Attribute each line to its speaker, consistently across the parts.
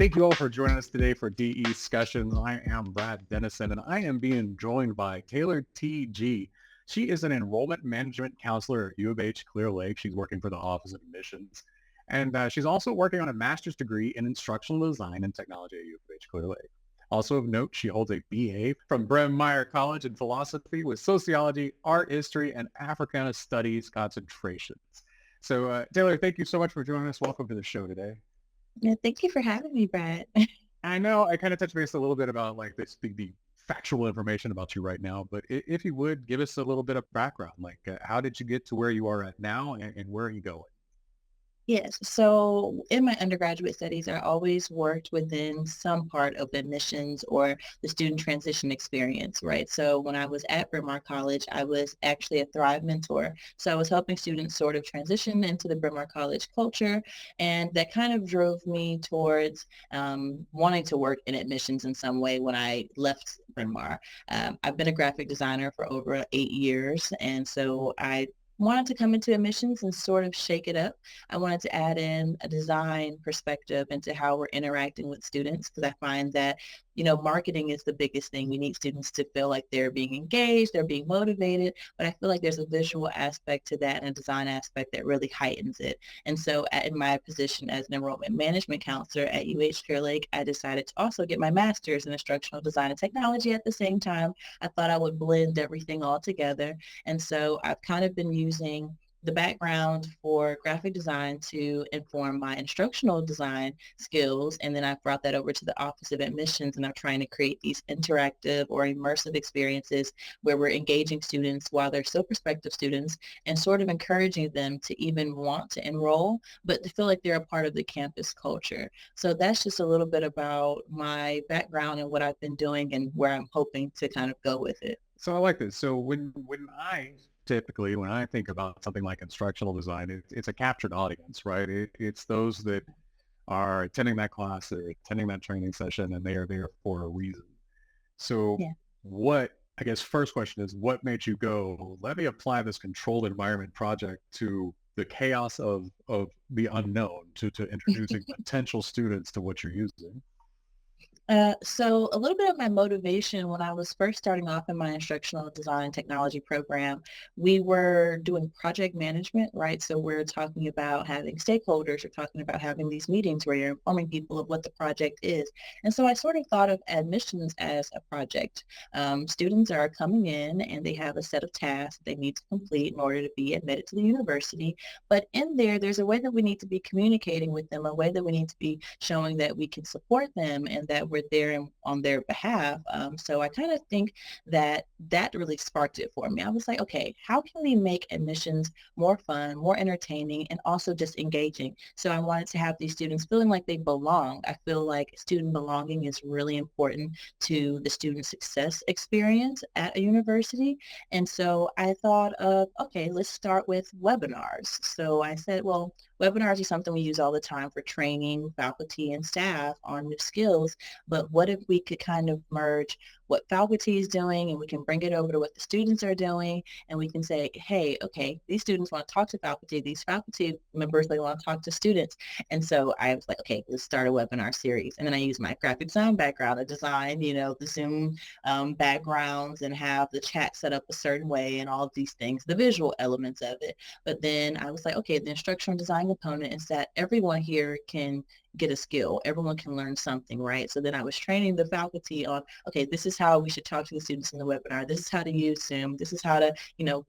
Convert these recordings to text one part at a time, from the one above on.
Speaker 1: Thank you all for joining us today for DEscussions. I am Brad Dennison, and I am being joined by Taylor T.G. She is an enrollment management counselor at U of H Clear Lake. She's working for the Office of Admissions. And she's also working on a master's degree in instructional design and technology at U of H Clear Lake. Also of note, she holds a BA from Bryn Mawr College in philosophy with sociology, art history, and Africana studies concentrations. So Taylor, thank you so much for joining us. Welcome to the show today.
Speaker 2: Yeah, thank you for having me, Brad.
Speaker 1: I know I kind of touched base a little bit about like the factual information about you right now, but if you would give us a little bit of background, like how did you get to where you are at now and where are you going?
Speaker 2: Yes. So in my undergraduate studies, I always worked within some part of the admissions or the student transition experience, right? So when I was at Bryn Mawr College, I was actually a Thrive mentor. So I was helping students sort of transition into the Bryn Mawr College culture. And that kind of drove me towards wanting to work in admissions in some way when I left Bryn Mawr. I've been a graphic designer for over 8 years. And so I wanted to come into admissions and sort of shake it up. I wanted to add in a design perspective into how we're interacting with students because I find that, marketing is the biggest thing. We need students to feel like they're being engaged, they're being motivated, but I feel like there's a visual aspect to that and a design aspect that really heightens it. And so in my position as an enrollment management counselor at UH Clear Lake, I decided to also get my master's in instructional design and technology at the same time. I thought I would blend everything all together. And so I've kind of been using the background for graphic design to inform my instructional design skills. And then I've brought that over to the Office of Admissions and I'm trying to create these interactive or immersive experiences where we're engaging students while they're still prospective students and sort of encouraging them to even want to enroll, but to feel like they're a part of the campus culture. So that's just a little bit about my background and what I've been doing and where I'm hoping to kind of go with it.
Speaker 1: So I like this. So when I think about something like instructional design, it's a captured audience, right? It's those that are attending that class, they're attending that training session, and they are there for a reason. So
Speaker 2: Yeah.
Speaker 1: I guess first question is, what made you go, let me apply this controlled environment project to the chaos of the unknown, to introducing potential students to what you're using?
Speaker 2: So a little bit of my motivation when I was first starting off in my instructional design technology program, we were doing project management, right? So we're talking about having stakeholders, we're talking about having these meetings where you're informing people of what the project is. And so I sort of thought of admissions as a project. Students are coming in and they have a set of tasks they need to complete in order to be admitted to the university. But in there's a way that we need to be communicating with them, a way that we need to be showing that we can support them and that we're there on their behalf. So I kind of think that really sparked it for me. I was like, okay, how can we make admissions more fun, more entertaining, and also just engaging? So I wanted to have these students feeling like they belong. I feel like student belonging is really important to the student success experience at a university. And so I thought of, okay, let's start with webinars. So I said, well, webinars are something we use all the time for training faculty and staff on new skills. But what if we could kind of merge what faculty is doing and we can bring it over to what the students are doing and we can say, hey, okay, these students want to talk to faculty, these faculty members, they want to talk to students. And so I was like, okay, let's start a webinar series. And then I use my graphic design background to design, the Zoom backgrounds and have the chat set up a certain way and all of these things, the visual elements of it. But then I was like, okay, the instructional design component is that everyone here can get a skill. Everyone can learn something, right? So then I was training the faculty on, okay, this is how we should talk to the students in the webinar. This is how to use Zoom. This is how to,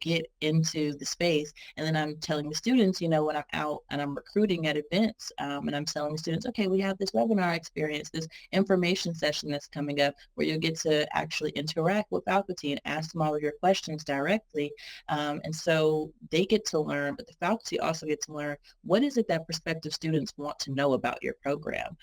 Speaker 2: get into the space. And then I'm telling the students, when I'm out and I'm recruiting at events and I'm telling the students, okay, we have this webinar experience, this information session that's coming up where you'll get to actually interact with faculty and ask them all of your questions directly. And so they get to learn, but the faculty also get to learn what is it that prospective students want to know about your program.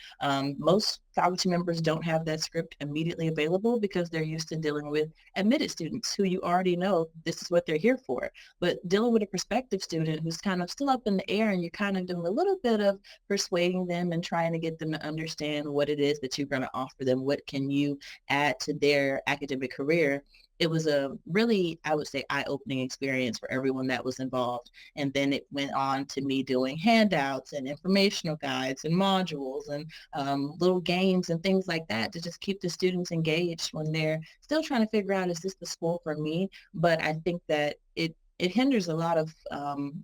Speaker 2: Most faculty members don't have that script immediately available because they're used to dealing with admitted students who you already know this is what they're here for. But dealing with a prospective student who's kind of still up in the air and you're kind of doing a little bit of persuading them and trying to get them to understand what it is that you're going to offer them. What can you add to their academic career? it was a really, I would say, eye-opening experience for everyone that was involved. And then it went on to me doing handouts and informational guides and modules and little games and things like that to just keep the students engaged when they're still trying to figure out, is this the school for me? But I think that it hinders a lot of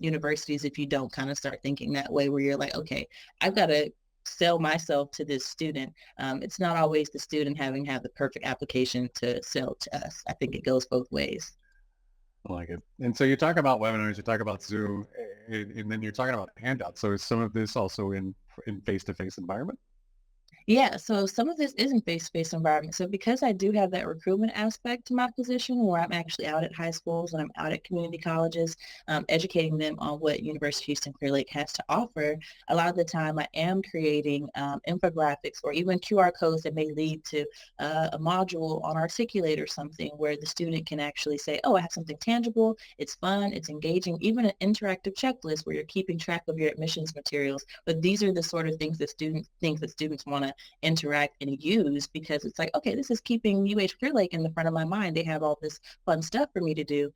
Speaker 2: universities if you don't kind of start thinking that way, where you're like, okay, I've got to sell myself to this student. It's not always the student having have the perfect application to sell to us. I think it goes both ways.
Speaker 1: I like it. And so you talk about webinars, you talk about Zoom, and then you're talking about handouts. So is some of this also in face-to-face environment?
Speaker 2: Yeah, so some of this isn't face-to-face environment. So because I do have that recruitment aspect to my position where I'm actually out at high schools and I'm out at community colleges, educating them on what University of Houston Clear Lake has to offer, a lot of the time I am creating infographics or even QR codes that may lead to a module on Articulate or something where the student can actually say, oh, I have something tangible, it's fun, it's engaging, even an interactive checklist where you're keeping track of your admissions materials. But these are the sort of things that students want to interact and use, because it's like, okay, this is keeping UH Clear Lake in the front of my mind. They have all this fun stuff for me to do.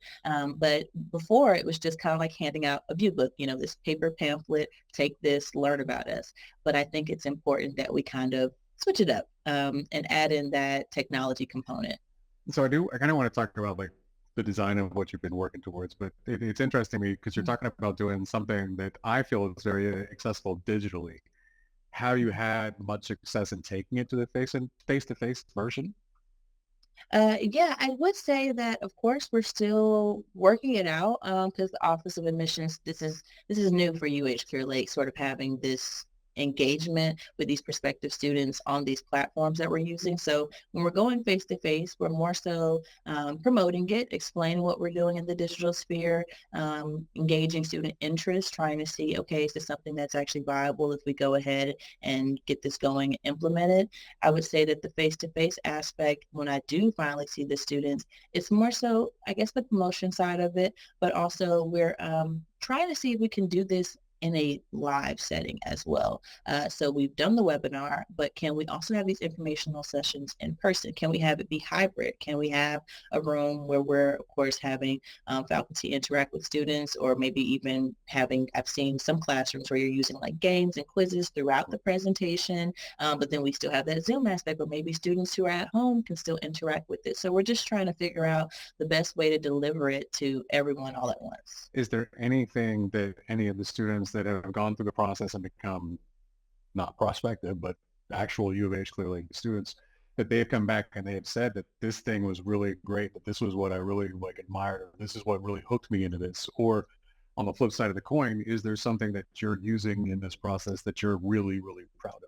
Speaker 2: But before it was just kind of like handing out a view book, this paper pamphlet, take this, learn about us. But I think it's important that we kind of switch it up and add in that technology component.
Speaker 1: So I kind of want to talk about like the design of what you've been working towards, but it's interesting to me because you're talking about doing something that I feel is very accessible digitally. Have you had much success in taking it to the face-to-face version?
Speaker 2: Yeah, I would say that of course we're still working it out because the Office of Admissions, this is new for UH Clear Lake, sort of having this engagement with these prospective students on these platforms that we're using. So when we're going face to face, we're more so promoting it, explaining what we're doing in the digital sphere, engaging student interest, trying to see, okay, is this something that's actually viable if we go ahead and get this going and implement it? I would say that the face-to-face aspect, when I do finally see the students, it's more so, I guess, the promotion side of it, but also we're trying to see if we can do this in a live setting as well. So we've done the webinar, but can we also have these informational sessions in person? Can we have it be hybrid? Can we have a room where we're, of course, having faculty interact with students, or maybe even having, I've seen some classrooms where you're using like games and quizzes throughout the presentation, but then we still have that Zoom aspect where maybe students who are at home can still interact with it. So we're just trying to figure out the best way to deliver it to everyone all at once.
Speaker 1: Is there anything that any of the students that have gone through the process and become not prospective, but actual U of H clearly students, that they have come back and they have said that this thing was really great, that this was what I really like admired, or this is what really hooked me into this? Or on the flip side of the coin, is there something that you're using in this process that you're really, really proud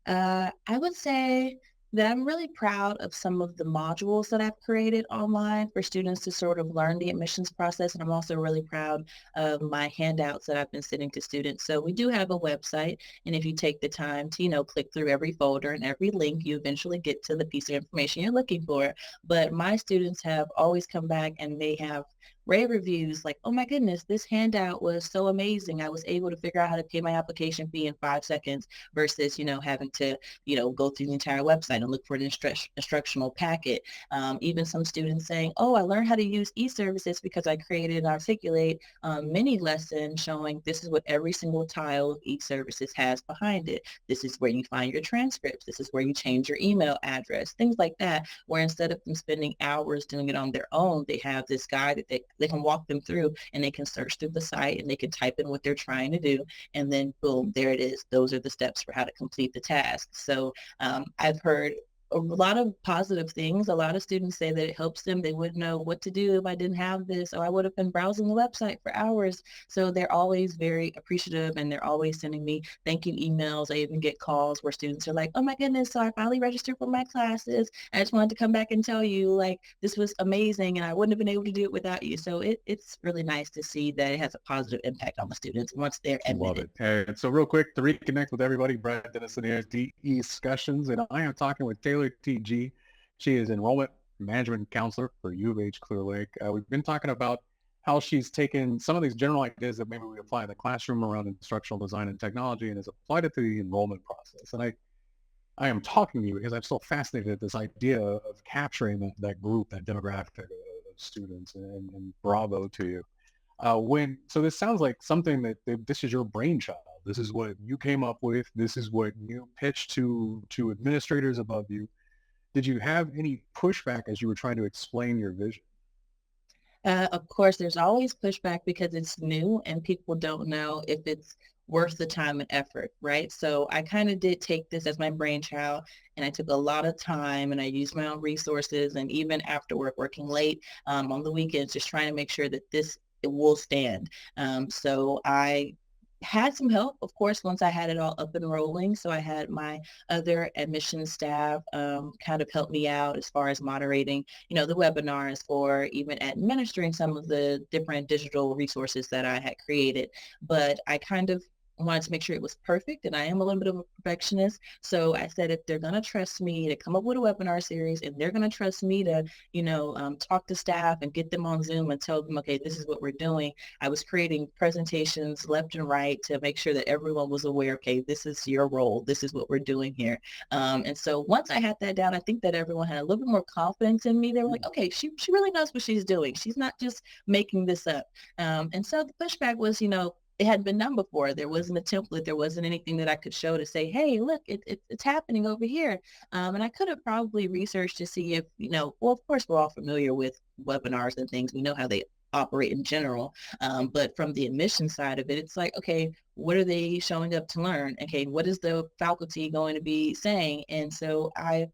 Speaker 1: of?
Speaker 2: I would say that I'm really proud of some of the modules that I've created online for students to sort of learn the admissions process. And I'm also really proud of my handouts that I've been sending to students. So we do have a website. And if you take the time to, click through every folder and every link, you eventually get to the piece of information you're looking for. But my students have always come back and they have rave reviews like, oh my goodness, this handout was so amazing. I was able to figure out how to pay my application fee in 5 seconds versus, having to, go through the entire website and look for an instructional packet. Even some students saying, oh, I learned how to use e-services because I created an Articulate mini lesson showing this is what every single tile of e-services has behind it. This is where you find your transcripts. This is where you change your email address, things like that, where instead of them spending hours doing it on their own, they have this guide that they can walk them through, and they can search through the site and they can type in what they're trying to do. And then boom, there it is. Those are the steps for how to complete the task. So I've heard a lot of positive things. A lot of students say that it helps them. They wouldn't know what to do if I didn't have this, or I would have been browsing the website for hours. So they're always very appreciative, and they're always sending me thank you emails. I even get calls where students are like, oh my goodness, so I finally registered for my classes. I just wanted to come back and tell you, like, this was amazing and I wouldn't have been able to do it without you. So it's really nice to see that it has a positive impact on the students once they're
Speaker 1: Love
Speaker 2: admitted.
Speaker 1: it. And so real quick, to reconnect with everybody, Brad Dennison here, DEscussions, and I am talking with Taylor TG. She is enrollment management counselor for U of H Clear Lake. We've been talking about how she's taken some of these general ideas that maybe we apply in the classroom around instructional design and technology and has applied it to the enrollment process. And I am talking to you because I'm so fascinated at this idea of capturing that group, that demographic of students, and bravo to you. So this sounds like something that this is your brainchild. This is what you came up with. This is what you pitched to administrators above you. Did you have any pushback as you were trying to explain your vision?
Speaker 2: Of course, there's always pushback because it's new and people don't know if it's worth the time and effort, right? So I kind of did take this as my brainchild, and I took a lot of time and I used my own resources, and even after work, working late on the weekends, just trying to make sure that it will stand. So I had some help, of course, once I had it all up and rolling. So I had my other admissions staff kind of help me out as far as moderating, the webinars, or even administering some of the different digital resources that I had created. But I kind of wanted to make sure it was perfect, and I am a little bit of a perfectionist. So I said, if they're going to trust me to come up with a webinar series, and they're going to trust me to, talk to staff and get them on Zoom and tell them, okay, this is what we're doing. I was creating presentations left and right to make sure that everyone was aware, okay, this is your role. This is what we're doing here. And so once I had that down, I think that everyone had a little bit more confidence in me. They were like, okay, she really knows what she's doing. She's not just making this up. And so the pushback was, it hadn't been done before. There wasn't a template. There wasn't anything that I could show to say, hey, look, it's happening over here. And I could have probably researched to see if, well, of course, we're all familiar with webinars and things. We know how they operate in general. But from the admission side of it, it's like, okay, what are they showing up to learn? Okay, what is the faculty going to be saying? And so I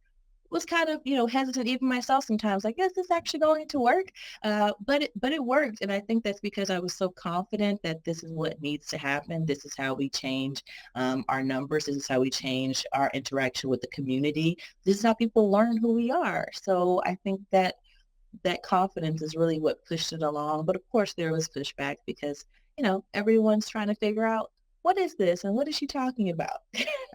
Speaker 2: was kind of, hesitant even myself sometimes, like, is this actually going to work? But it worked. And I think that's because I was so confident that this is what needs to happen. This is how we change our numbers. This is how we change our interaction with the community. This is how people learn who we are. So I think that confidence is really what pushed it along. But of course there was pushback because, everyone's trying to figure out, what is this and what is she talking about?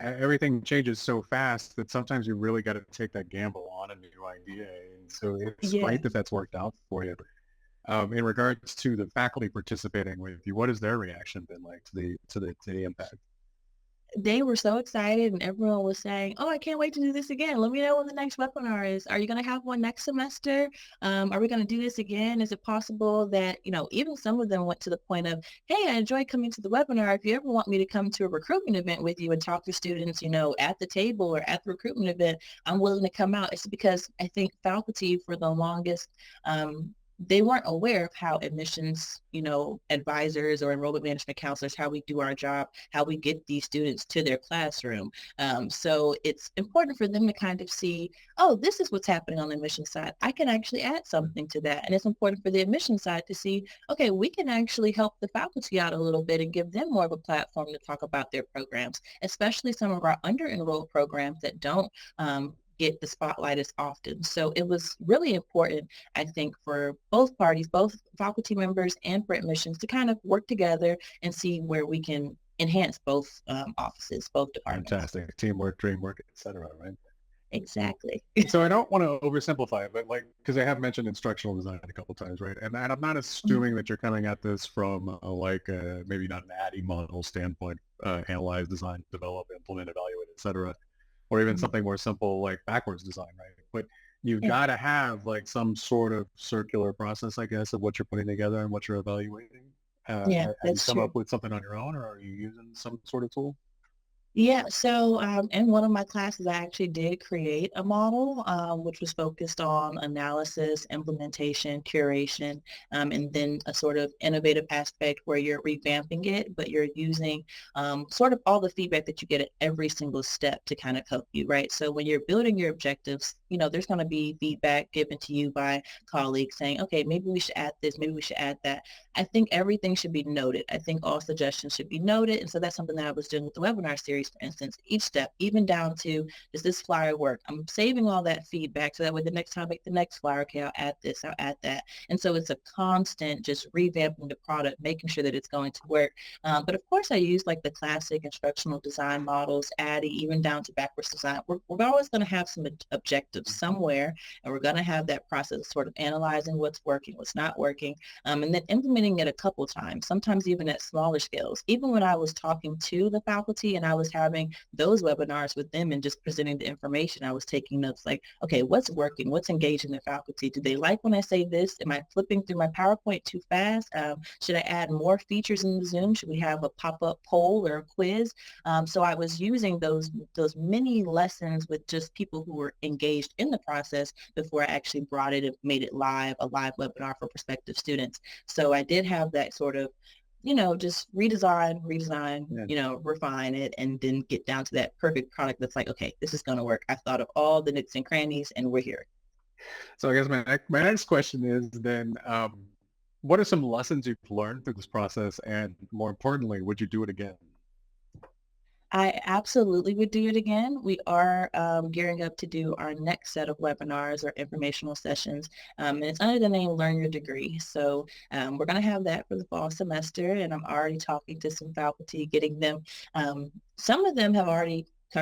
Speaker 1: Everything changes so fast that sometimes you really got to take that gamble on a new idea. And so it's great
Speaker 2: Yeah.
Speaker 1: that that's worked out for you. In regards to the faculty participating with you, what has their reaction been like to the impact?
Speaker 2: They were so excited and everyone was saying, oh, I can't wait to do this again. Let me know when the next webinar is. Are you going to have one next semester? Are we going to do this again? Is it possible that, even some of them went to the point of, hey, I enjoyed coming to the webinar. If you ever want me to come to a recruitment event with you and talk to students, at the table or at the recruitment event, I'm willing to come out. It's because I think faculty for the longest, they weren't aware of how admissions, advisors or enrollment management counselors, how we do our job, how we get these students to their classroom. So it's important for them to kind of see, oh, this is what's happening on the admission side. I can actually add something to that. And it's important for the admission side to see, okay, we can actually help the faculty out a little bit and give them more of a platform to talk about their programs, especially some of our under-enrolled programs that don't get the spotlight as often. So it was really important, I think, for both parties, both faculty members and for admissions, to kind of work together and see where we can enhance both offices, both departments.
Speaker 1: Fantastic. Teamwork, dreamwork, et cetera, right?
Speaker 2: Exactly.
Speaker 1: So I don't want to oversimplify it, but because I have mentioned instructional design a couple times, right? And I'm not assuming that you're coming at this from maybe not an ADDIE model standpoint, analyze, design, develop, implement, evaluate, et cetera, or even something more simple like backwards design, right? But you've
Speaker 2: Yeah.
Speaker 1: got to have like some sort of circular process, I guess, of what you're putting together and what you're evaluating.
Speaker 2: Yeah,
Speaker 1: Have you
Speaker 2: that's
Speaker 1: come
Speaker 2: true.
Speaker 1: up with something on your own, or are you using some sort of tool?
Speaker 2: Yeah, so in one of my classes, I actually did create a model, which was focused on analysis, implementation, curation, and then a sort of innovative aspect where you're revamping it, but you're using sort of all the feedback that you get at every single step to kind of help you, right? So when you're building your objectives, there's going to be feedback given to you by colleagues saying, okay, maybe we should add this, maybe we should add that. I think everything should be noted. I think all suggestions should be noted. And so that's something that I was doing with the webinar series, for instance, each step, even down to, does this flyer work? I'm saving all that feedback so that way the next time I make the next flyer, okay, I'll add this, I'll add that. And so it's a constant just revamping the product, making sure that it's going to work. But of course I use like the classic instructional design models, ADDIE, even down to backwards design. We're always going to have some objectives somewhere, and we're going to have that process of sort of analyzing what's working, what's not working, and then implementing it a couple times, sometimes even at smaller scales. Even when I was talking to the faculty and I was was having those webinars with them and just presenting the information, I was taking notes like, okay, what's working? What's engaging the faculty? Do they like when I say this? Am I flipping through my PowerPoint too fast? Should I add more features in Zoom? Should we have a pop-up poll or a quiz? So I was using those mini lessons with just people who were engaged in the process before I actually brought it and made it live, a live webinar for prospective students. So I did have that sort of, just redesign,
Speaker 1: Yeah.
Speaker 2: refine it, and then get down to that perfect product that's like, okay, this is going to work. I've thought of all the nooks and crannies and we're here.
Speaker 1: So I guess my next question is then, what are some lessons you've learned through this process, and more importantly, would you do it again?
Speaker 2: I absolutely would do it again. We are gearing up to do our next set of webinars or informational sessions, and it's under the name Learn Your Degree. So we're going to have that for the fall semester, and I'm already talking to some faculty, getting them. Some of them are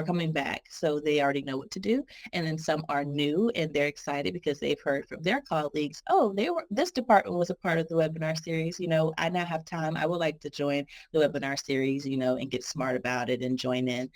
Speaker 2: coming back, so they already know what to do, and then some are new and they're excited because they've heard from their colleagues, oh, this department was a part of the webinar series. I now have time. I would like to join the webinar series, and get smart about it and join in.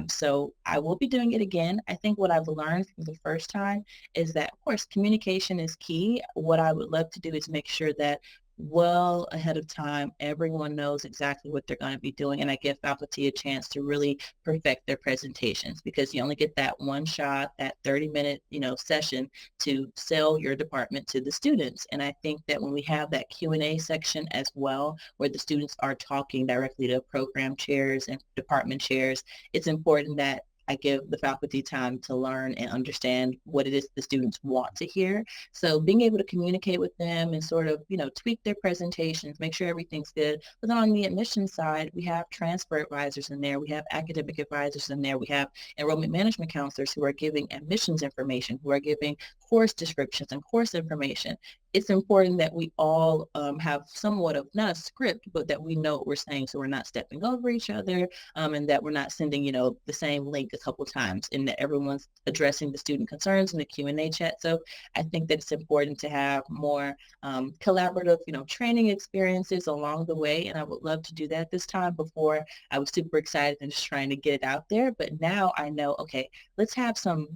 Speaker 2: So I will be doing it again. I think what I've learned from the first time is that, of course, communication is key. What I would love to do is make sure that well ahead of time, everyone knows exactly what they're going to be doing, and I give faculty a chance to really perfect their presentations, because you only get that one shot, that 30-minute, session to sell your department to the students. And I think that when we have that Q&A section as well, where the students are talking directly to program chairs and department chairs, it's important that I give the faculty time to learn and understand what it is the students want to hear. So being able to communicate with them and sort of, tweak their presentations, make sure everything's good. But then on the admissions side, we have transfer advisors in there. We have academic advisors in there. We have enrollment management counselors who are giving admissions information, who are giving course descriptions and course information. It's important that we all have somewhat of, not a script, but that we know what we're saying, so we're not stepping over each other, and that we're not sending, the same link a couple times, and that everyone's addressing the student concerns in the Q&A chat. So I think that it's important to have more collaborative, training experiences along the way. And I would love to do that this time. Before, I was super excited and just trying to get it out there. But now I know, okay, let's have some,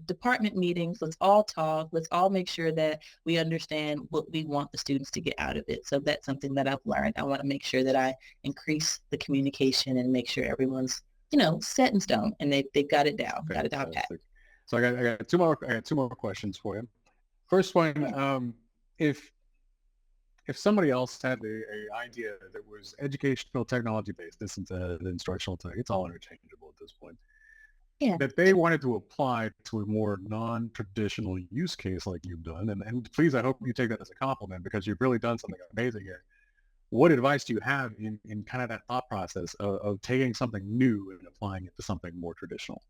Speaker 2: department meetings. Let's all talk. Let's all make sure that we understand what we want the students to get out of it. So that's something that I've learned. I want to make sure that I increase the communication and make sure everyone's, set in stone and they've got it down, got it down pat.
Speaker 1: Fantastic. So I got two more questions for you. First one, if somebody else had a idea that was educational technology based, this is the instructional tech, it's all interchangeable at this point,
Speaker 2: Yeah.
Speaker 1: that they wanted to apply to a more non-traditional use case like you've done, and please, I hope you take that as a compliment, because you've really done something amazing here. What advice do you have in kind of that thought process of taking something new and applying it to something more traditional?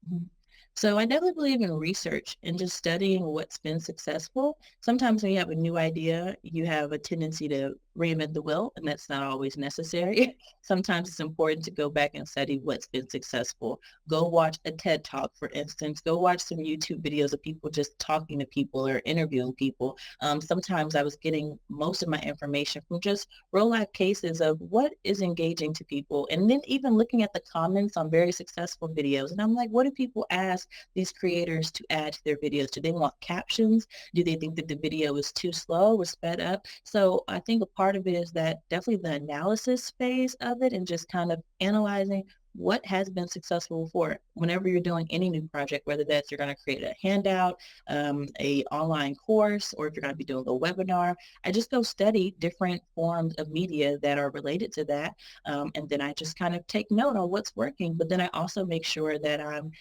Speaker 2: Mhm. So I definitely believe in research and just studying what's been successful. Sometimes when you have a new idea, you have a tendency to reinvent the wheel, and that's not always necessary. Sometimes it's important to go back and study what's been successful. Go watch a TED Talk, for instance. Go watch some YouTube videos of people just talking to people or interviewing people. Sometimes I was getting most of my information from just real life cases of what is engaging to people. And then even looking at the comments on very successful videos. And I'm like, what do people ask these creators to add to their videos? Do they want captions? Do they think that the video is too slow or sped up? So I think a part of it is that definitely the analysis phase of it, and just kind of analyzing what has been successful before. Whenever you're doing any new project, whether that's you're going to create a handout, a online course, or if you're going to be doing a webinar, I just go study different forms of media that are related to that. And then I just kind of take note on what's working. But then I also make sure that I'm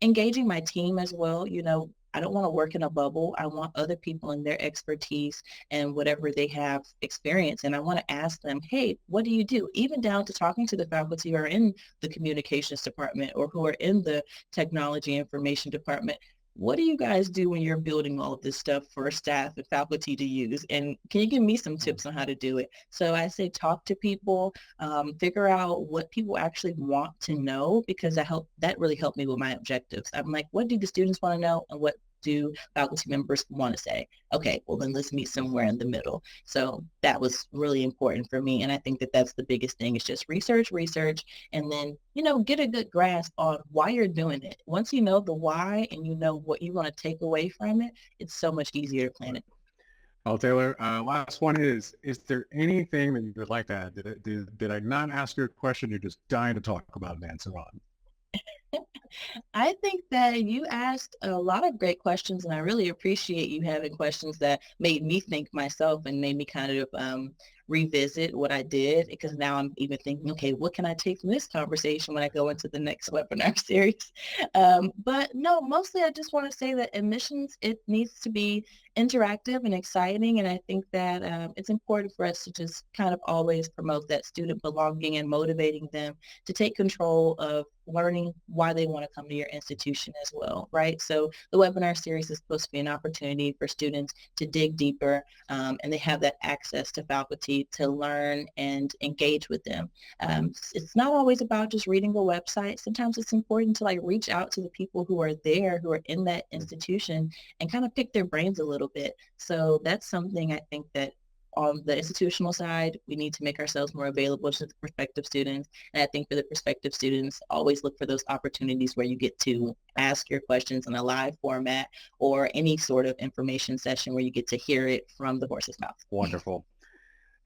Speaker 2: engaging my team as well. I don't want to work in a bubble. I want other people and their expertise and whatever they have experience. And I want to ask them, hey, what do you do? Even down to talking to the faculty who are in the communications department or who are in the technology information department. What do you guys do when you're building all of this stuff for staff and faculty to use? And can you give me some tips on how to do it? So I say talk to people, figure out what people actually want to know, because that really helped me with my objectives. I'm like, what do the students want to know, and what do faculty members want to say? Okay, well then let's meet somewhere in the middle. So that was really important for me. And I think that that's the biggest thing is just research, and then, get a good grasp on why you're doing it. Once you know the why and you know what you want to take away from it, it's so much easier to plan it.
Speaker 1: Well, Taylor, last one is there anything that you would like to add? Did I not ask your question? You're just dying to talk about and answer on.
Speaker 2: I think that you asked a lot of great questions, and I really appreciate you having questions that made me think myself and made me kind of revisit what I did, because now I'm even thinking, okay, what can I take from this conversation when I go into the next webinar series? But no, mostly I just want to say that admissions, it needs to be interactive and exciting. And I think that it's important for us to just kind of always promote that student belonging and motivating them to take control of learning why they want to come to your institution as well, right? So the webinar series is supposed to be an opportunity for students to dig deeper, and they have that access to faculty to learn and engage with them. It's not always about just reading a website. Sometimes it's important to reach out to the people who are there, who are in that institution, and kind of pick their brains a little bit. So that's something I think that on the institutional side, we need to make ourselves more available to the prospective students. And I think for the prospective students, always look for those opportunities where you get to ask your questions in a live format or any sort of information session where you get to hear it from the horse's mouth.
Speaker 1: Wonderful.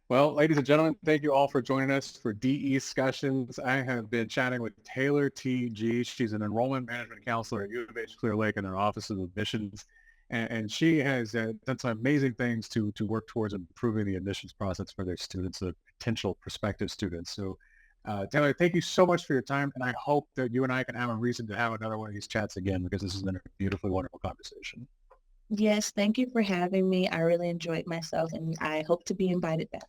Speaker 1: Well, ladies and gentlemen, thank you all for joining us for DEscussions. I have been chatting with Taylor T.G. She's an enrollment management counselor at U of H Clear Lake in their Office of Admissions. And she has done some amazing things to work towards improving the admissions process for their students, the potential prospective students. So, Taylor, thank you so much for your time. And I hope that you and I can have a reason to have another one of these chats again, because this has been a beautifully wonderful conversation.
Speaker 2: Yes, thank you for having me. I really enjoyed myself, and I hope to be invited back.